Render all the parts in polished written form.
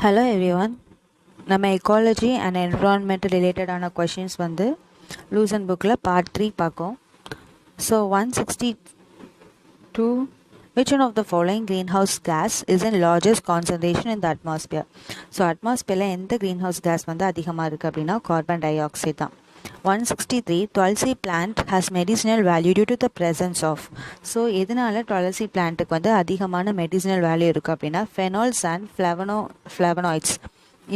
Hello everyone. நம்ம ecology and environment ரிலேட்டடான questions வந்து லூசன் புக்கில் பார்ட் 3 பார்க்கும். So 162 which one of the following greenhouse gas is in largest concentration in the atmosphere? So அட்மாஸ்பியரில் எந்த greenhouse gas வந்து அதிகமாக இருக்குது அப்படின்னா கார்பன் டை ஆக்சைடு தான். 163 tulsi plant has medicinal value due to the presence of. So எதனால துளசி பிளான்ட்டுக்கு வந்து அதிகமான மெடிசினல் வேல்யூ இருக்குது அப்படின்னா ஃபெனால்ஸ் அண்ட் ஃப்ளவனாய்ட்ஸ்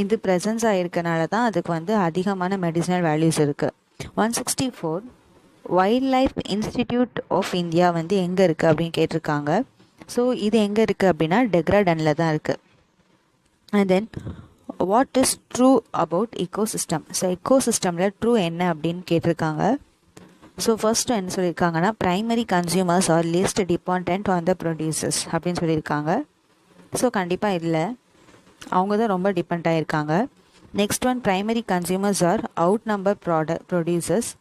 இது ப்ரெசன்ஸ் ஆகிருக்கனால தான் அதுக்கு வந்து அதிகமான மெடிசினல் வேல்யூஸ் இருக்குது. 164 wildlife institute of India வந்து எங்கே இருக்குது அப்படின்னு கேட்டிருக்காங்க. ஸோ இது எங்கே இருக்குது அப்படின்னா டெக்ராடனில் தான் இருக்குது. And then what is true about ecosystem. So இக்கோசிஸ்டமில் ட்ரூ என்ன அப்படின்னு கேட்டிருக்காங்க. ஸோ ஃபர்ஸ்ட் என்ன சொல்லியிருக்காங்கன்னா primary consumers are least dependent on the producers அப்படின்னு சொல்லியிருக்காங்க. ஸோ கண்டிப்பாக இல்லை, அவங்க தான் ரொம்ப டிபெண்ட் ஆகியிருக்காங்க. Next one primary consumers are outnumber producers.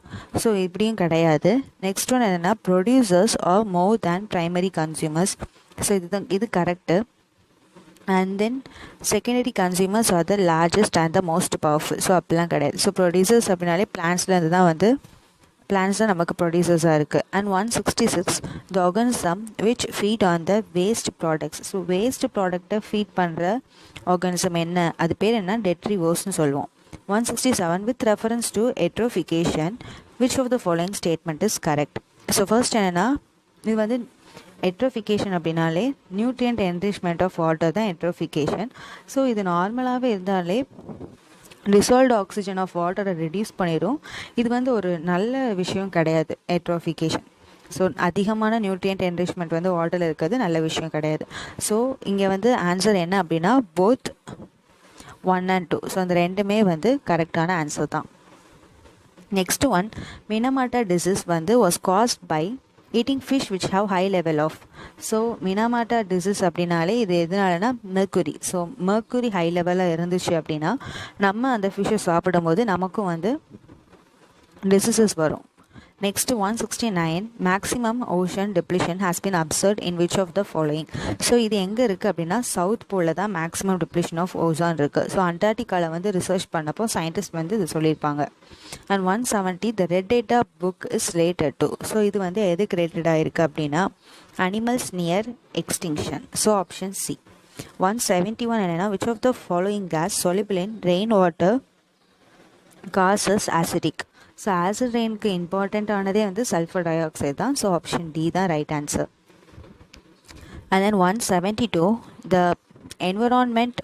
So இப்படியும் கிடையாது. நெக்ஸ்ட் ஒன் என்னென்னா producers are more than primary consumers. So இது correct. And then secondary consumers are the largest and the most powerful. So அப்படிலாம் கிடையாது. So producers அப்படின்னாலே பிளான்ஸ்லேருந்து தான் வந்து plans தான் நமக்கு ப்ரொடியூசர்ஸாக இருக்குது. And 166 the organism which feed on the waste products. So waste ப்ராடக்டை ஃபீட் பண்ணுற ஆர்கனிசம் என்ன, அது பேர் என்ன, டெட்ரிவோர்ஸ்னு சொல்லுவோம். 167 with reference to eutrophication which of the following statement is correct. So first என்னென்னா இது வந்து எட்ரோஃபிகேஷன் அப்படின்னாலே நியூட்ரியன்ட் என்ரிச்மெண்ட் ஆஃப் வாட்டர் தான் எட்ரோஃபிகேஷன். ஸோ இது நார்மலாகவே இருந்தாலே டிசால்வ்டு ஆக்சிஜன் ஆஃப் வாட்டரை ரெடியூஸ் பண்ணிடும். இது வந்து ஒரு நல்ல விஷயம் கிடையாது எட்ரோஃபிகேஷன். ஸோ அதிகமான நியூட்ரியன்ட் என்ரிச்மெண்ட் வந்து வாட்டரில் இருக்கிறது நல்ல விஷயம் கிடையாது. ஸோ இங்கே வந்து ஆன்சர் என்ன அப்படின்னா போத் 1 and 2. ஸோ அந்த ரெண்டுமே வந்து கரெக்டான ஆன்சர் தான். நெக்ஸ்ட் ஒன் மினமாட்டா டிசீஸ் வந்து was caused by eating fish which have high level of. So Minamata disease அப்படின்னாலே இது எதனாலனா மெர்க்குரி. ஸோ மெர்க்குரி ஹை லெவலில் இருந்துச்சு அப்படின்னா நம்ம அந்த ஃபிஷ்ஷை சாப்பிடும் போது நமக்கும் வந்து டிசீசஸ் வரும். Next 169 maximum ocean depletion has been observed in which of the following. So இது எங்கே இருக்குது அப்படின்னா சவுத் போலில் தான் மேக்ஸிமம் டிப்ளிஷன் ஆஃப் ஓசான் இருக்குது. ஸோ அண்டார்டிகாவில் வந்து ரிசர்ச் பண்ணப்போ சயின்டிஸ்ட் வந்து இது சொல்லியிருப்பாங்க. And 170 the red data book is related to. So இது வந்து எதுக்கு ரிலேட்டடாக இருக்குது அப்படின்னா animals near extinction. So option C. 171 என்னென்னா which of the following gas soluble in rain water causes acidic. So acid ரெயினுக்கு இம்பார்ட்டண்ட் ஆனதே வந்து சல்ஃபர் டை ஆக்சைடு தான். ஸோ ஆப்ஷன் டி தான் right answer. And then 172 the environment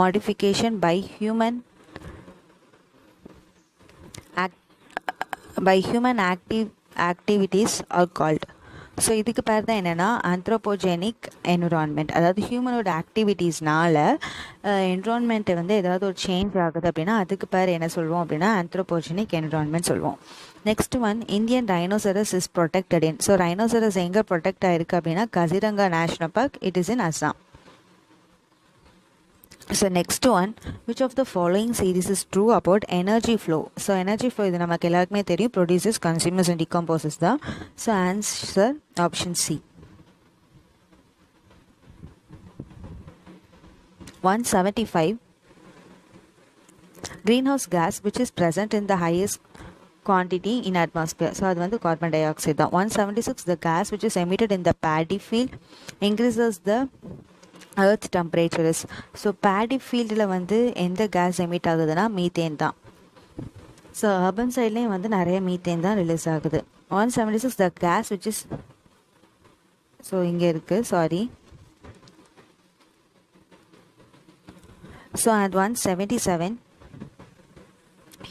modification by human activities are called. So இதுக்கு பேர் தான் என்னென்னா anthropogenic environment. அதாவது ஹியூமனோட ஆக்டிவிட்டீஸ்னால என்விரான்மெண்ட்டை வந்து ஏதாவது ஒரு சேஞ்ச் ஆகுது அப்படின்னா அதுக்கு பேர் என்ன சொல்லுவோம் அப்படின்னா ஆந்த்ரோபோஜெனிக் என்விரான்மெண்ட் சொல்லுவோம். Next one Indian rhinoceros is protected in. So rhinoceros எங்கே ப்ரொடெக்ட் ஆகிருக்கு அப்படின்னா Kaziranga national park. It is in Assam. So next one which of the following series is true about energy flow. So energy flow இது நமக்கு எல்லாருக்குமே தெரியும், producers consumers and decomposers தான். So answer option C. 175 greenhouse gas which is present in the highest quantity in atmosphere. So அது வந்து carbon di oxide தான். 176 the gas which is emitted in the paddy field increases the earth temperatures. So Bedi ஃபீல்டில் வந்து எந்த case emit ஆகுதுன்னா methane தான். So urban சைட்லேயும் வந்து நிறைய மீத்தேன் தான் ரிலீஸ் ஆகுது. 176 the case which is, so இங்கே இருக்குது sorry. So at 177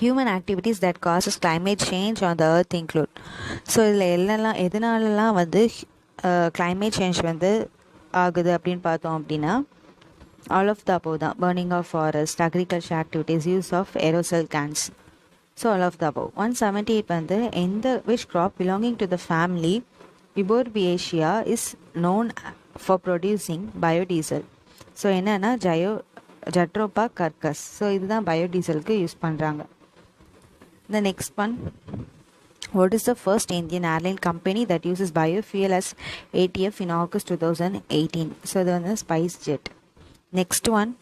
human activities that causes climate change on the earth include. So இதில் எதனாலலாம் வந்து climate change வந்து ஆகுது அப்படின்னு பார்த்தோம் அப்படின்னா ஆல் ஆஃப் த அபோவ் தான். Burning of forest, agriculture activities, use of aerosol cans. So all of the above. 178 வந்து எந்த which crop belonging to the family euphorbiaceae is known for producing biodiesel. So என்னென்னா jatropha curcas. So இதுதான் பயோடீசலுக்கு use பண்ணுறாங்க. The next one What is the first Indian airline company that uses biofuel as ATF in August 2018? So, the one is SpiceJet. Next one,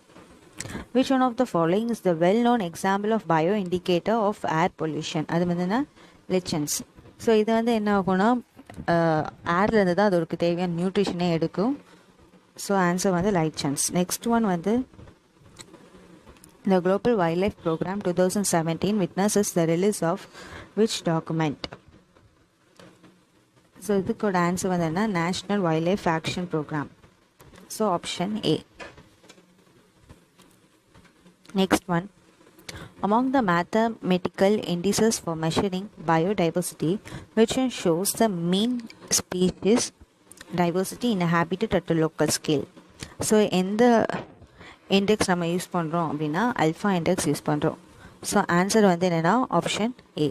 Which one of the following is the well-known example of bioindicator of air pollution? அது வந்துன்னா lichens. So இது வந்து என்ன ஆகும்னா ஏர்லேருந்து தான் அதோருக்கு தேவையான நியூட்ரிஷனே எடுக்கும். So answer வந்து lichens. நெக்ஸ்ட் ஒன் வந்து the Global Wildlife Program 2017 witnesses the release of which document? So இதுக்கோட ஆன்சர் வந்து என்ன national wildlife action programme. So option A. Next one, among the mathematical indices for measuring biodiversity, which one shows the mean species diversity in a habitat at a local scale? So எந்த index நம்ம use பண்ணுறோம் அப்படின்னா alpha index use பண்ணுறோம். So answer வந்து என்னென்னா option A.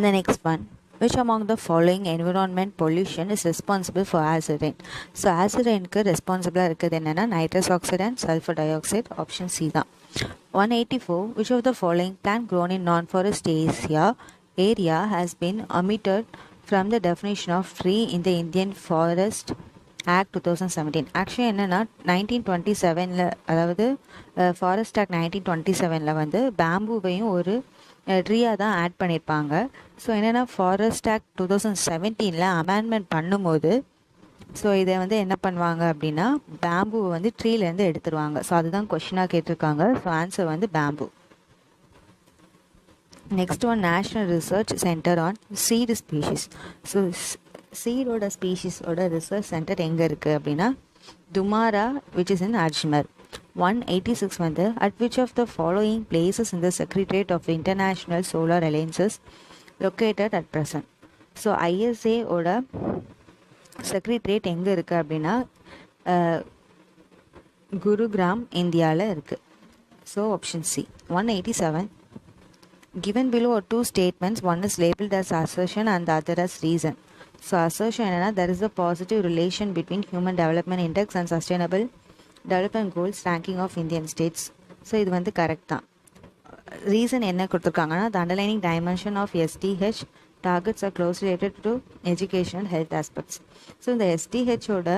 The next one, which among the following environment pollution is responsible for acid rain? So acid rainக்கு ரெஸ்பான்சிபிளாக இருக்குது என்னென்னா nitrous oxide and sulphur di oxide. Option C தான். 184, which of the following plant grown in non-forest area has been omitted from the definition of tree in the Indian Forest Act 2017? Actually என்னென்னா 1927 அதாவது forest act 1927 வந்து பேம்பூவையும் ஒரு ட்ரீயாக தான் add பண்ணியிருப்பாங்க. So என்னென்னா forest act 2017 amendment பண்ணும்போது so இதை வந்து என்ன பண்ணுவாங்க அப்படின்னா பேம்பூவை வந்து ட்ரீலேருந்து எடுத்துருவாங்க. ஸோ அதுதான் கொஷினாக கேட்டிருக்காங்க. ஸோ ஆன்சர் வந்து bamboo. Next one, national research centre on seed species. So சீடோட ஸ்பீஷிஸோட ரிசர்ச் சென்டர் எங்கே இருக்குது அப்படின்னா துமாரா விச் இஸ் இன் அஜ்மர். 186 வந்து at which of the following places in the Secretariat of International Solar Alliances located at present? So ISA ஓட செக்ரிட்ரியேட் எங்கே இருக்குது அப்படின்னா குருகிராம் இந்தியாவில் இருக்குது. So option C. 187, given below are two statements, one is labeled as assertion and the other as reason. So assertion என்னன்னா there is a positive relation between Human Development Index and Sustainable Development Goals ranking of Indian states. So இது வந்து correct தான். Reason என்ன கொடுத்துருக்காங்கன்னா the underlying dimension of SDH targets are closely related to educational health aspects. So இந்த SDHோட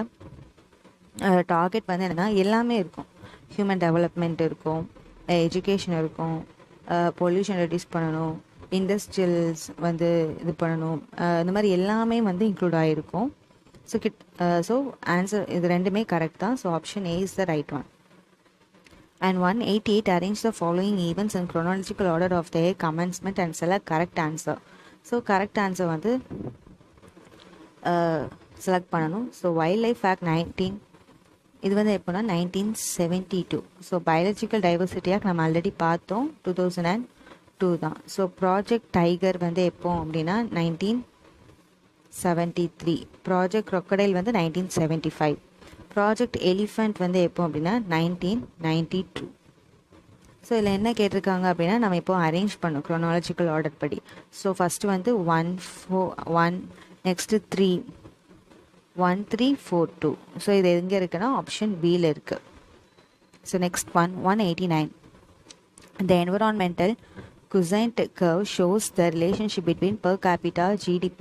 target வந்து என்னென்னா எல்லாமே இருக்கும். ஹியூமன் டெவலப்மெண்ட் இருக்கும், எஜுகேஷன் இருக்கும், பொல்யூஷன் ரெடியூஸ் பண்ணணும், இண்டஸ்ட்ரியல்ஸ் வந்து இது பண்ணணும், இந்த மாதிரி எல்லாமே வந்து இன்க்ளூட் ஆகிருக்கும். ஸோ ஆன்சர் இது ரெண்டுமே கரெக்ட் தான். So option A is the right one. And 188, arrange the following events in chronological order of their commencement and select correct answer. So correct answer வந்து செலக்ட் பண்ணணும். ஸோ வைல்ட் லைஃப் ஆக்ட் 19 இது வந்து எப்போனா 1972. So biological diversity act நம்ம already பார்த்தோம் 2002 தான். So project tiger வந்து எப்போ அப்படின்னா 1973. ப்ராஜெக்ட் crocodile வந்து 1975. ப்ராஜெக்ட் எலிஃபண்ட் வந்து எப்போ அப்படின்னா 1992. ஸோ இதில் என்ன கேட்டிருக்காங்க அப்படின்னா நம்ம இப்போ அரேஞ்ச் பண்ணோம் க்ரோனாலஜிக்கல் ஆர்டர் படி. ஸோ ஃபஸ்ட்டு வந்து 1 நெக்ஸ்ட்டு 3 1 3 4 2. ஸோ இது எங்கே இருக்குன்னா ஆப்ஷன் பியில் இருக்குது. So next one 189, the environmental quotient curve shows the relationship between per capita GDP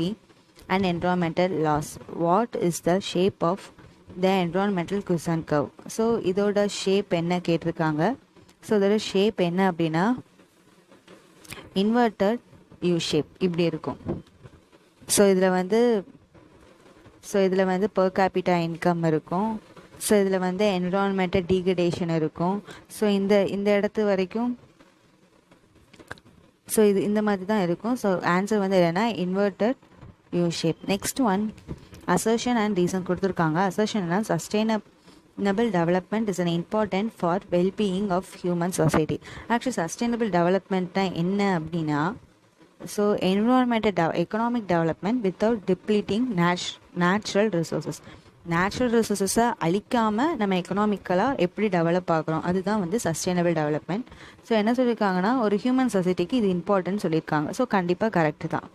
and environmental loss. What is the shape of the environmental quotient curve? So இதோட shape என்ன கேட்டிருக்காங்க. So இதோட shape என்ன அப்படின்னா inverted U shape இப்படி இருக்கும். So இதில் வந்து per capita இன்கம் இருக்கும். ஸோ இதில் வந்து என்விரான்மெண்டல் டீக்ரடேஷன் இருக்கும். ஸோ இந்த இடத்து வரைக்கும் ஸோ இது இந்த மாதிரி தான் இருக்கும். ஸோ ஆன்சர் வந்து என்னென்னா inverted U shape. Next one, assertion and reason கொடுத்துருக்காங்க. அசர்ஷன்னா sustainable development is an important for wellbeing of human society. Actually sustainable டெவலப்மெண்ட்னா என்ன அப்படின்னா so environmental economic development without depleting natural resources. Natural ரிசோர்ஸஸை அழிக்காமல் நம்ம எக்கனாமிக்கலாக எப்படி டெவலப் ஆகிறோம் அதுதான் வந்து சஸ்டைனபிள் டெவலப்மெண்ட். ஸோ என்ன சொல்லியிருக்காங்கன்னா ஒரு ஹியூமன் சொசைட்டிக்கு இது இம்பார்ட்டன்ட் சொல்லியிருக்காங்க. ஸோ கண்டிப்பாக கரெக்டு தான்.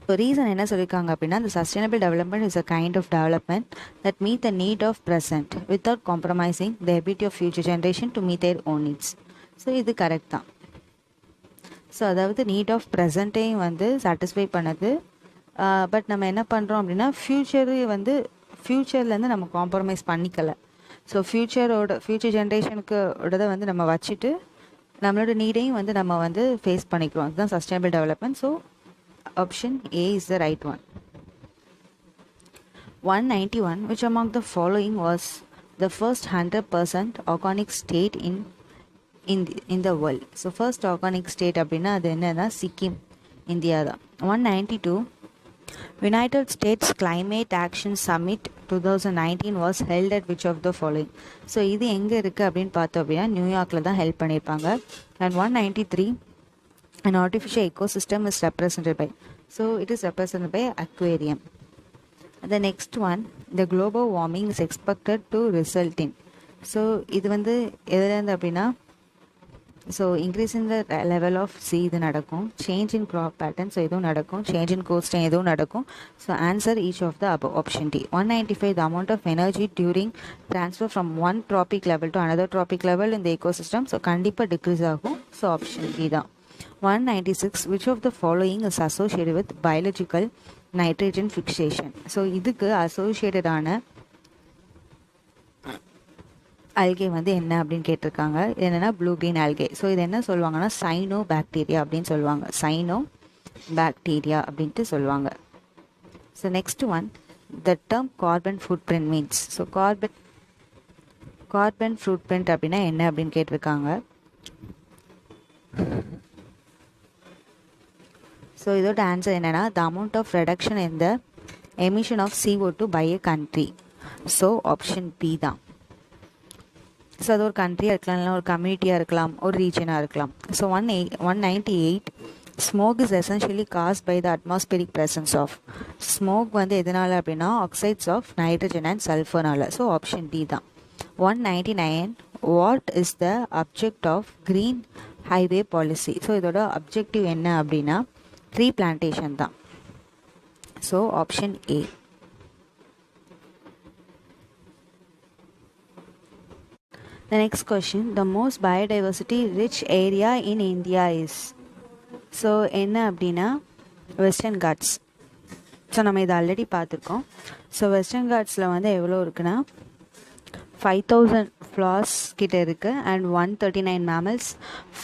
ஸோ ரீசன் என்ன சொல்லியிருக்காங்க அப்படின்னா the sustainable development is a kind of development that meet the need of present without compromising the ability of future generation to meet their own needs. So இது correct தான். So அதாவது need of ப்ரெசண்ட்டையும் வந்து satisfy பண்ணுது. But நம்ம என்ன பண்ணுறோம் அப்படின்னா future வந்து ஃப்யூச்சர்லேருந்து நம்ம காம்ப்ரமைஸ் பண்ணிக்கல. ஸோ ஃப்யூச்சர் ஜென்ரேஷனுக்கு வந்து நம்ம வச்சுட்டு நம்மளோட நீடையும் வந்து நம்ம வந்து ஃபேஸ் பண்ணிக்கிறோம். அதுதான் sustainable development. So option A is the right one. 191. Which among the following was the first 100% organic state in the world? So first organic state அப்படின்னா அது என்னன்னா சிக்கிம், இந்தியா தான். 192. United States Climate Action Summit 2019 was held at which of the following? So இது எங்கே இருக்குது அப்படின்னு பார்த்தோம் அப்படின்னா நியூயார்க்கில் தான் ஹெல்ப் பண்ணியிருப்பாங்க. And 193. An artificial ecosystem is represented by. So it is represented by aquarium. The next one, the global warming is expected to result in. So இது வந்து எதுலேருந்து அப்படின்னா so increase in the level of C இது நடக்கும், change in crop pattern so இதுவும் நடக்கும், change in coastline இதுவும் நடக்கும். So answer each of the option D. 195. The amount of energy during transfer from one tropic level to another tropic level in the ecosystem. So கண்டிப்பாக degrees ஆகும். So option D தான். 196. Which of the following is associated with biological nitrogen fixation? So இதுக்கு அசோசியேட்டடான algae வந்து என்ன அப்படின்னு கேட்டிருக்காங்க. இது என்னென்னா ப்ளூ க்ரீன் ஆல்கே. ஸோ இது என்ன சொல்லுவாங்கன்னா சைனோ பாக்டீரியா அப்படின்னு சொல்லுவாங்க. சைனோ பாக்டீரியா அப்படின்ட்டு சொல்லுவாங்க. So next one, the term carbon footprint means. So carbon footprint அப்படின்னா என்ன அப்படின்னு கேட்டிருக்காங்க. ஸோ இதோட ஆன்சர் என்னென்னா the amount of reduction in the emission of CO2 by a country. So option B தான். So அது ஒரு கண்ட்ரியாக இருக்கலாம், இல்லை ஒரு கம்யூனிட்டியாக இருக்கலாம், ஒரு ரீஜனாக இருக்கலாம். So 198. Smog is essentially caused by the atmospheric presence of. Smog வந்து எதனால் அப்படின்னா ஆக்சைட்ஸ் ஆஃப் நைட்ரஜன் அண்ட் சல்ஃபர்னால. ஸோ ஆப்ஷன் டி தான். 199. What is the object of green highway policy? So இதோட அப்ஜெக்டிவ் என்ன அப்படின்னா ட்ரீ பிளான்டேஷன் தான். So option A. The next question, the most biodiversity rich area in India is. So என்ன அப்படின்னா western God's. So நம்ம இதை already பார்த்துருக்கோம். So western காட்ஸில் வந்து எவ்வளோ இருக்குன்னா 5000 ஃப்ளார்ஸ் கிட்ட இருக்குது அண்ட் 139 மேமல்ஸ்,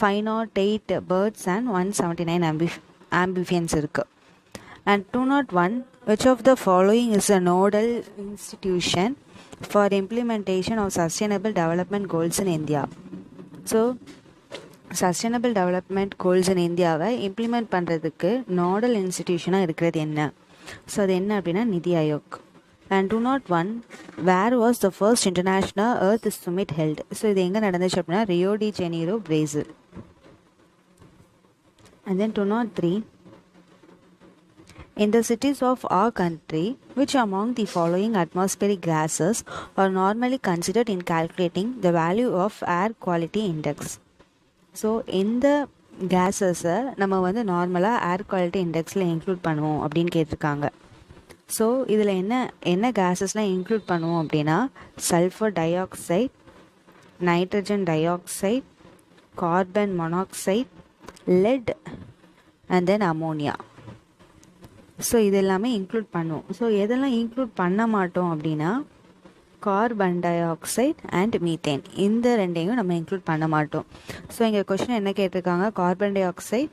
508 பேர்ட்ஸ் அண்ட் 179 ஆம்பிஃபியன்ஸ் இருக்குது. And 201. Which of the following is a nodal institution for implementation of sustainable development goals in India? So sustainable development goals in இந்தியாவை இம்ப்ளிமெண்ட் பண்ணுறதுக்கு nodal இன்ஸ்டிடியூஷனாக இருக்கிறது என்ன? ஸோ அது என்ன அப்படின்னா NITI Aayog. And 201. Where was the first international earth summit held? So இது எங்கே நடந்துச்சு அப்படின்னா Rio de Janeiro, Brazil. And then 203. In the cities of our country, which among the following atmospheric gases are normally considered in calculating the value of air quality index? So எந்த கேஸஸை நம்ம வந்து நார்மலாக ஏர் quality இண்டெக்ஸில் include பண்ணுவோம் அப்படின்னு கேட்டிருக்காங்க. So இதில் என்ன கேஸஸ்லாம் include பண்ணுவோம் அப்படின்னா sulphur di oxide, nitrogen di oxide, carbon monoxide, let and then ammonia. So இது எல்லாமே இன்க்ளூட் பண்ணுவோம். ஸோ எதெல்லாம் இன்க்ளூட் பண்ண மாட்டோம் அப்படின்னா carbon di oxide and methane, இந்த ரெண்டையும் நம்ம இன்க்ளூட் பண்ண மாட்டோம். ஸோ இங்கே கொஸ்டின் என்ன கேட்டிருக்காங்க, carbon di oxide,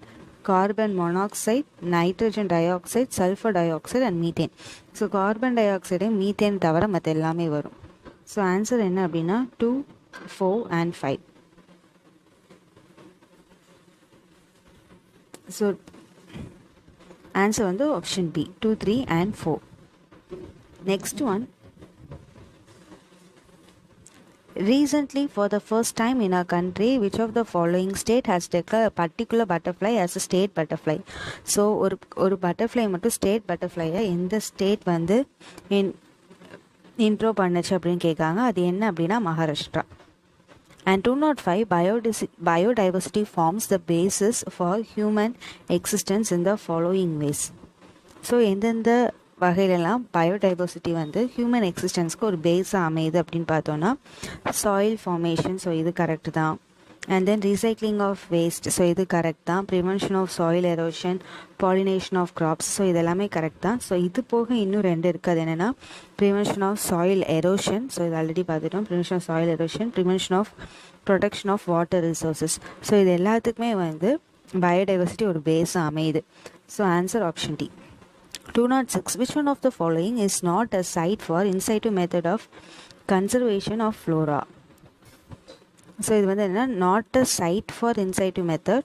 carbon monoxide, nitrogen di oxide, sulphur di oxide and methane. So carbon di oxide methane தவிர மற்ற எல்லாமே வரும். ஸோ ஆன்சர் என்ன அப்படின்னா 2, 4 and 5. ஸோ ஆன்சர் வந்து option B 2, 3 and 4. Next one, recently for the first time in our country, which of the following state has declared a particular butterfly as a state butterfly? So ஒரு butterfly மட்டும் state பட்டர்ஃப்ளையை எந்த state வந்து intro பண்ணுச்சு அப்படின்னு கேட்காங்க. அது என்ன அப்படின்னா Maharashtra. And 205. Biodiversity forms the basis for human existence in the following ways. So எந்தெந்த வகையிலலாம் பயோடைவர்சிட்டி வந்து ஹியூமன் எக்ஸிஸ்டன்ஸ்க்கு ஒரு பேஸாக அமையுது அப்படின்னு பார்த்தோன்னா சாயில் ஃபார்மேஷன். ஸோ இது கரெக்டு தான். and then recycling of waste, so இது கரெக்ட் தான். prevention of soil erosion, pollination of crops, so இதெல்லாமே கரெக்ட் தான். ஸோ இது போக இன்னும் ரெண்டு இருக்குது. அது என்னென்னா prevention of soil erosion, so இது ஆல்ரெடி பார்த்துட்டோம். prevention of soil erosion, prevention of protection of water resources, so இது எல்லாத்துக்குமே வந்து பயோடைவர்சிட்டி ஒரு பேஸாக அமையுது. So answer option D. 206. Which one of the following is not a site for in situ method of conservation of flora? So இது வந்து என்னென்னா not a site for in situ method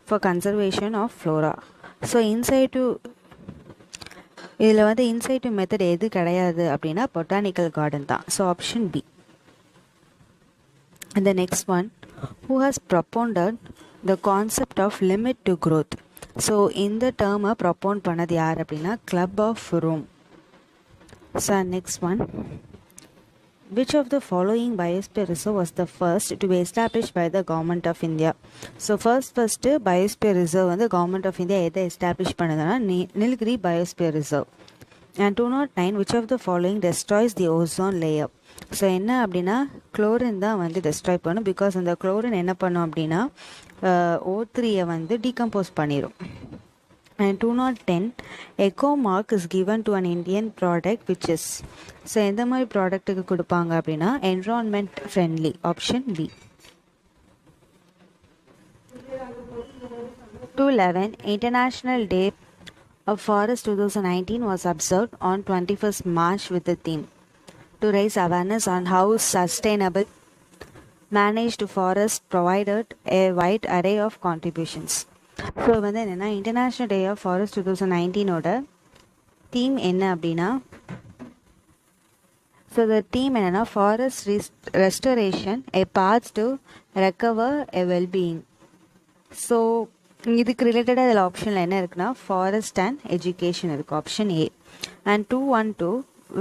for conservation of flora. So in situ இதில் வந்து in situ method எது கிடையாது அப்படின்னா botanical garden தான். So option B. And the next one, who has propounded the concept of limit to growth? So இந்த டேர்மை propone பண்ணது யார் அப்படின்னா club of Rome. So next one, which of the following biosphere reserve was the first to be established by the government of India? So first biosphere reserve வந்து government of India எதை establish பண்ணுதுன்னா Nilgiri biosphere reserve. And 209, which of the following destroys the ozone layer? So என்ன அப்படின்னா chlorine தான் வந்து destroy பண்ணும். Because அந்த chlorine என்ன பண்ணும் அப்படின்னா O3 வந்து டீகம்போஸ் பண்ணிடும். And 210, eco mark is given to an Indian product which is, so எந்த மாதிரி ப்ராடக்ட்டுக்கு கொடுப்பாங்க அப்படின்னா environment friendly. Option B. 211, International Day of Forest 2019 was observed on 21st March with the theme to raise awareness on how sustainable managed forest provided a wide array of contributions. So வந்து என்னென்னா international day of forest 2019ஓட theme என்ன அப்படின்னா, so the theme என்னென்னா forest restoration a path to recover a wellbeing. So இதுக்கு ரிலேட்டடாக இதில் ஆப்ஷனில் என்ன இருக்குன்னா ஃபாரஸ்ட் அண்ட் எஜுகேஷன் இருக்குது. Option A. And 212,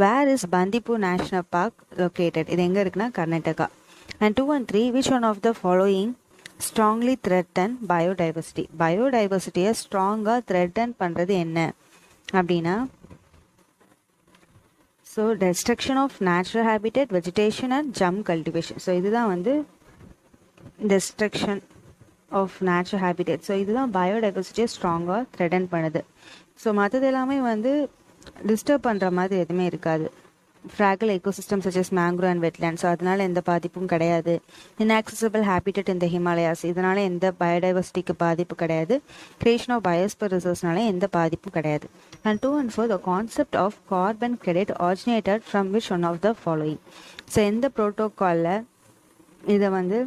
where is Bandipur national park located? இது எங்கே இருக்குன்னா Karnataka. And 213, which one of the following strongly threaten biodiversity? பயோடைவர்சிட்டியை ஸ்ட்ராங்காக த்ரெட்டன் பண்ணுறது என்ன அப்படின்னா, so destruction of natural habitat, vegetation and jhum cultivation. So இதுதான் வந்து destruction of natural habitat. So இதுதான் பயோடைவர்சிட்டியை ஸ்ட்ராங்காக த்ரெட்டன் பண்ணுது. ஸோ மற்றது எல்லாமே வந்து டிஸ்டர்ப் பண்ணுற மாதிரி எதுவுமே இருக்காது. Fragile ecosystem such as mangrove and wetlands, so அதனால் எந்த பாதிப்பும் கிடையாது. inaccessible habitat in the Himalayas, இதனால் எந்த பயோடைவர்சிட்டிக்கு பாதிப்பு கிடையாது. creation of biosphere reservesனால எந்த பாதிப்பும் கிடையாது. And 214, the concept of carbon credit originated from which one of the following? So எந்த ப்ரோட்டோகாலில் இதை வந்து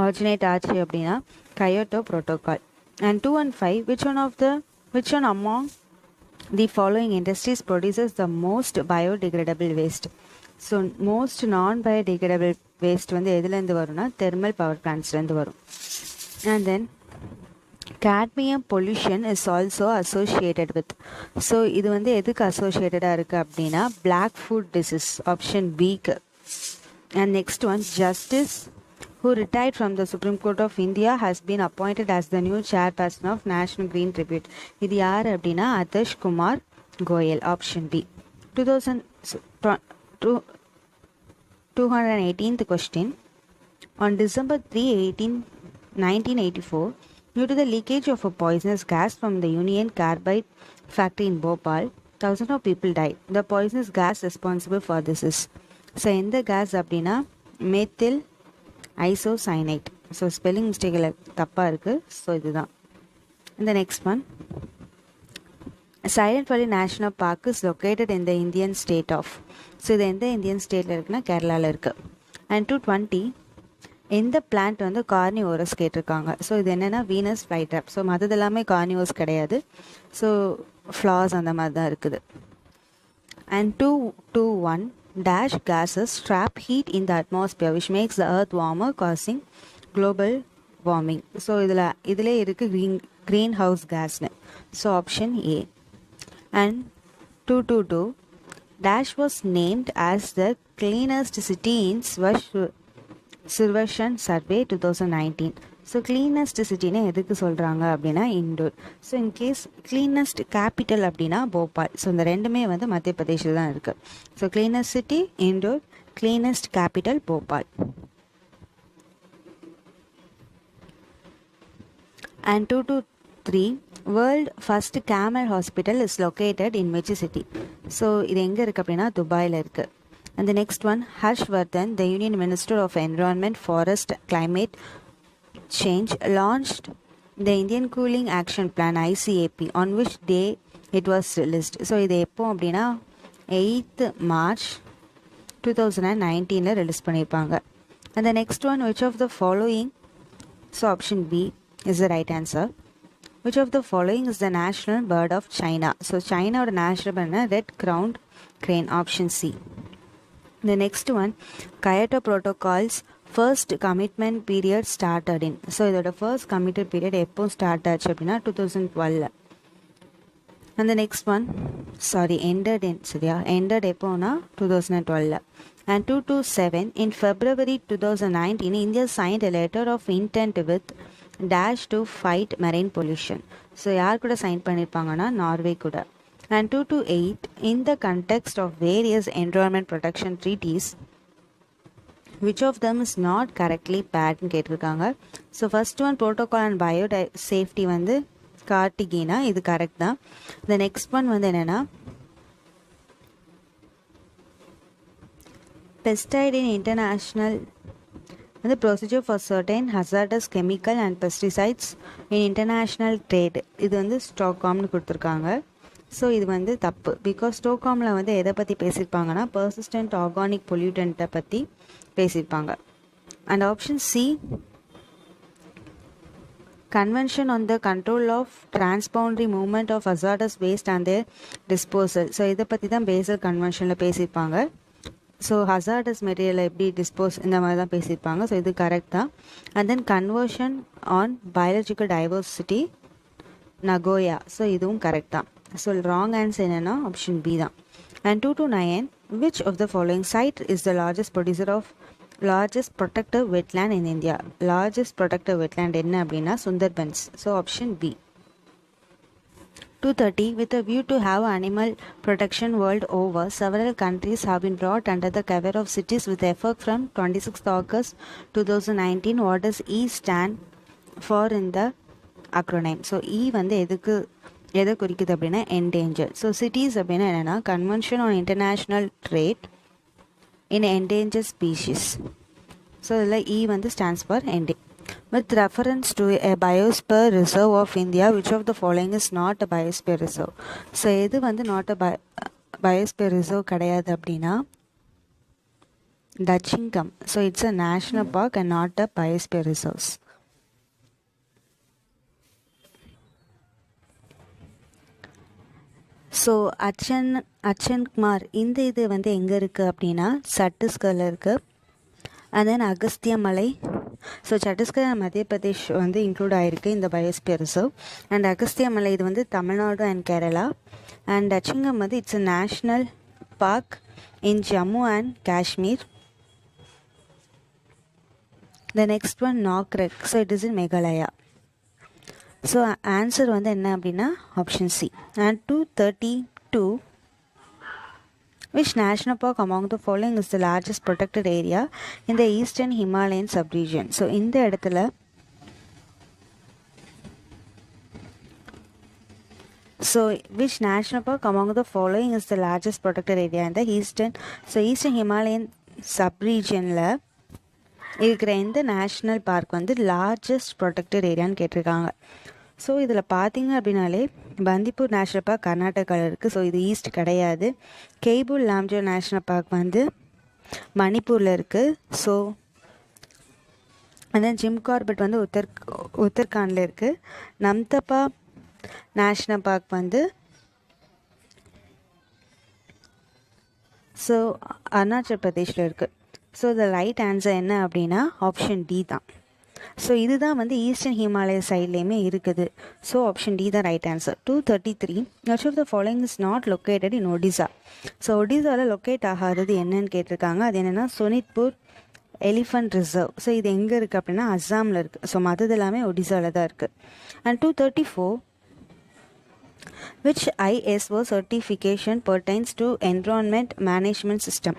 ஆரிஜினேட் ஆச்சு அப்படின்னா கயோட்டோ protocol. And 215, which one among the following industries produces the most biodegradable waste? So most நான் biodegradable waste வந்து எதுலேருந்து வரும்னா thermal power பிளான்ட்ஸ்லேருந்து வரும். And then cadmium pollution is also associated with, so இது வந்து எதுக்கு அசோசியேட்டடாக இருக்குது அப்படின்னா பிளாக் ஃபுட் டிசீஸ். ஆப்ஷன் பிக்கு. And next one, justice who retired from the Supreme Court of India has been appointed as the new chairperson of National Green Tribunal. இது யார் அப்படின்னா Adarsh Kumar Goel. Option B. 218th question. On December 3, 1984, due to the leakage of a poisonous gas from the Union Carbide factory in Bhopal, thousands of people died. The poisonous gas responsible for this is, so எந்த gas அப்படின்னா methyl isocyanate. So spelling மிஸ்டேக்கில் தப்பாக இருக்குது. So இதுதான். இந்த next one, silent valley national park is located in the Indian state of, so இது எந்த Indian ஸ்டேட்டில் இருக்குன்னா கேரளாவில் இருக்குது. அண்ட் 220, எந்த பிளான்ட் வந்து கார்னிவோரஸ் கேட்டிருக்காங்க. ஸோ இது என்னென்னா வீனஸ் ஃப்ளைட்ராப். ஸோ மற்றது எல்லாமே கார்னிவோர்ஸ் கிடையாது. ஸோ ஃப்ளார்ஸ் அந்த மாதிரி தான் இருக்குது. And 221, dash gases trap heat in the atmosphere which makes the earth warmer causing global warming. So இதில் இருக்குது green house gasனு. So option A. And 222, dash was named as the cleanest city in Survekshan survey 2019. So cleanest சிட்டின்னு எதுக்கு சொல்கிறாங்க அப்படின்னா Indore. So in case cleanest capital அப்படின்னா Bhopal. So இந்த ரெண்டுமே வந்து மத்திய பிரதேஷில் தான் இருக்குது. So cleanest city Indore, cleanest capital Bhopal. And 2 to 3, world first camel hospital is located in which city? So இது எங்கே இருக்குது அப்படின்னா துபாயில் இருக்குது. And the next one, Harshvardhan, the Union Minister of Environment, Forest, Climate Change, launched the Indian Cooling Action Plan ICAP on which day it was released. So இது எப்போ அப்படின்னா 8th March 2019 release பண்ணியிருப்பாங்க. And the next one, which of the following, so option B is the right answer. Which of the following is the national bird of China? So China oda national bird red crowned crane, option C. The next one, Kyoto Protocol's first commitment period started in. So idoda first committed period எப்போ start ஆச்சு அப்படின்னா 2012. And the next one, ended in, சரியா, ended எப்போனா 2012. And 227, in February 2019, India signed a letter of intent with dash to fight marine pollution. So யார் கூட sign பண்ணியிருப்பாங்கன்னா Norway கூட. And 228, in the context of various environment protection treaties, which of them is not correctly paired கேட்டிருக்காங்க. So first one protocol and bio safety வந்து கார்டிகீனா, இது correct தான். இந்த next one வந்து என்னென்னா பெஸ்டைட் இன் இன்டர்நேஷ்னல் வந்து procedure for certain hazardous chemical and pesticides in international trade, இது வந்து ஸ்டாக்ஹாம்னு கொடுத்துருக்காங்க. ஸோ இது வந்து தப்பு. பிகாஸ் ஸ்டாக்ஹாமில் வந்து எதை பற்றி பேசியிருப்பாங்கன்னா பர்சிஸ்டன்ட் ஆர்கானிக் பொல்யூட்டண்ட்டை பற்றி பேசியிருப்பாங்க. And option C, Convention on the Control of Transboundary Movement of Hazardous Waste and their Disposal. So இதை பற்றி தான் பேசல் கன்வென்ஷனில் பேசியிருப்பாங்க. ஸோ ஹசார்டஸ் மெட்டீரியலை எப்படி டிஸ்போஸ் இந்த மாதிரி தான் பேசியிருப்பாங்க. ஸோ இது கரெக்ட் தான். And then conversion on biological diversity Nagoya, so இதுவும் கரெக்ட் தான். ஸோ ராங் ஆன்சர் என்னென்னா ஆப்ஷன் பி தான். And 229, which of the following site is the largest producer of largest protected wetland in India? Largest protected wetland என்ன அப்படின்னா Sundarbans. So option B. 230, with a view to have animal protection world over, several countries have been brought under the cover of cities with effect from 26th August 2019. What does E stand for in the acronym? So E வந்து எதை குறிக்குது அப்படின்னா endangered. So cities அப்படின்னா என்னென்னா Convention on International Trade in Endangered Species. So இதில் E வந்து stands for endangered. With reference to a biosphere reserve of India, which of the following is not a biosphere reserve? So எது வந்து not a biosphere reserve கிடையாது அப்படின்னா Dachingam. So it's a national park and not a biosphere reserves. So Achanakmar இந்த இது வந்து எங்கே இருக்குது அப்படின்னா சத்தீஸ்கரில் இருக்குது. அண்ட் தென் அகஸ்திய மலை, ஸோ சத்தீஸ்கர் அண்ட் மத்திய பிரதேஷ் வந்து இன்க்ளூட் ஆகிருக்கு இந்த பயோஸ்பியர் ரிசர்வ். அண்ட் அகஸ்திய மலை இது வந்து தமிழ்நாடு அண்ட் கேரளா. அண்ட் டச்சிங்கம் வந்து it's a national park in Jammu and Kashmir. The next one Nokrek, so it is in Meghalaya. So answer வந்து என்ன அப்படின்னா option C. And 232, which national park among the following is the largest protected area in the eastern Himalayan subregion? So இந்த இடத்துல so which national park among the following is the largest protected area in the eastern Himalayan subregionல இருக்கிற எந்த national park வந்து largest protected ஏரியான்னு கேட்டிருக்காங்க. So இதில் பார்த்தீங்க அப்படின்னாலே பந்திப்பூர் நேஷ்னல் பார்க் கர்நாடகாவில் இருக்குது. ஸோ இது ஈஸ்ட் கிடையாது. கெய்புல் லாம்ஜோ நேஷ்னல் பார்க் வந்து மணிப்பூரில் இருக்குது. So and then Jim Corbett வந்து உத்தரகாண்டில் இருக்குது. நம்தபா நேஷ்னல் பார்க் வந்து ஸோ அருணாச்சல் பிரதேஷில் இருக்குது. ஸோ த ரைட் ஆன்சர் என்ன அப்படின்னா ஆப்ஷன் டி தான். ஸோ இதுதான் வந்து ஈஸ்டர்ன் ஹிமாலய சைட்லேயுமே இருக்குது. ஸோ ஆப்ஷன் டி தான் right answer. 233, which of the following is not located in Odisha? So ஒடிசாவில் லொக்கேட் ஆகாதது என்னன்னு கேட்டிருக்காங்க. அது என்னென்னா சோனித்பூர் எலிஃபண்ட் ரிசர்வ். ஸோ இது எங்கே இருக்குது அப்படின்னா அஸ்ஸாமில் இருக்குது. ஸோ மற்றது எல்லாமே ஒடிசாவில் தான் இருக்குது. And 234, which ISO certification pertains to environment management system?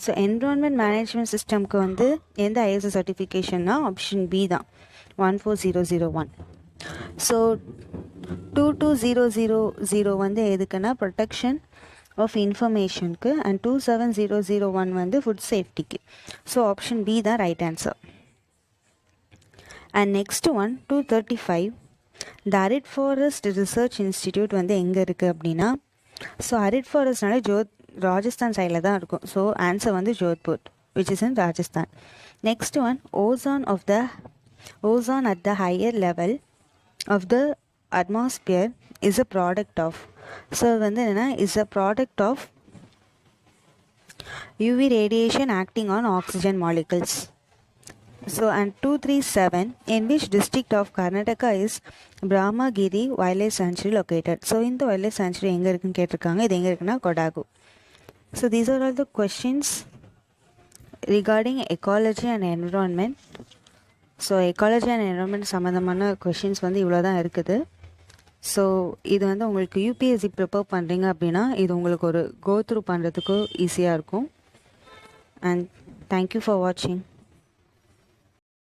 So environment management systemக்கு வந்து எந்த ISO certificationனா ஆப்ஷன் பி தான் 14001. ஸோ 22000 வந்து எதுக்குன்னா ப்ரொடெக்ஷன் ஆஃப் இன்ஃபர்மேஷனுக்கு அண்ட் 27001 வந்து ஃபுட் சேஃப்டிக்கு. ஸோ ஆப்ஷன் பி தான் right answer. And next one 235 the அரிட் forest research institute வந்து எங்கே இருக்குது அப்படின்னா, ஸோ அரிட் ஃபாரஸ்ட்னால ராஜஸ்தான் சைடில் தான் இருக்கும். ஸோ ஆன்சர் வந்து Jodhpur which is in Rajasthan. Next one, ozone at the higher level of the atmosphere is a product of. So வந்து என்னன்னா is a product of UV radiation acting on oxygen molecules. So and 237, in which district of Karnataka is Brahmagiri Wildlife Sanctuary located? So இந்த wildlife sanctuary எங்கே இருக்குன்னு கேட்டிருக்காங்க. இது எங்கே இருக்குன்னா கொடாகு. So these are all the questions regarding ecology and environment. So ecology and environment சம்மந்தமான questions வந்து இவ்வளோ தான் இருக்குது. ஸோ இது வந்து உங்களுக்கு யூபிஎஸ்சி ப்ரிப்பேர் பண்ணுறீங்க அப்படின்னா இது உங்களுக்கு ஒரு கோ த்ரூ பண்ணுறதுக்கு ஈஸியாக இருக்கும். அண்ட் தேங்க்யூ ஃபார் வாட்சிங்.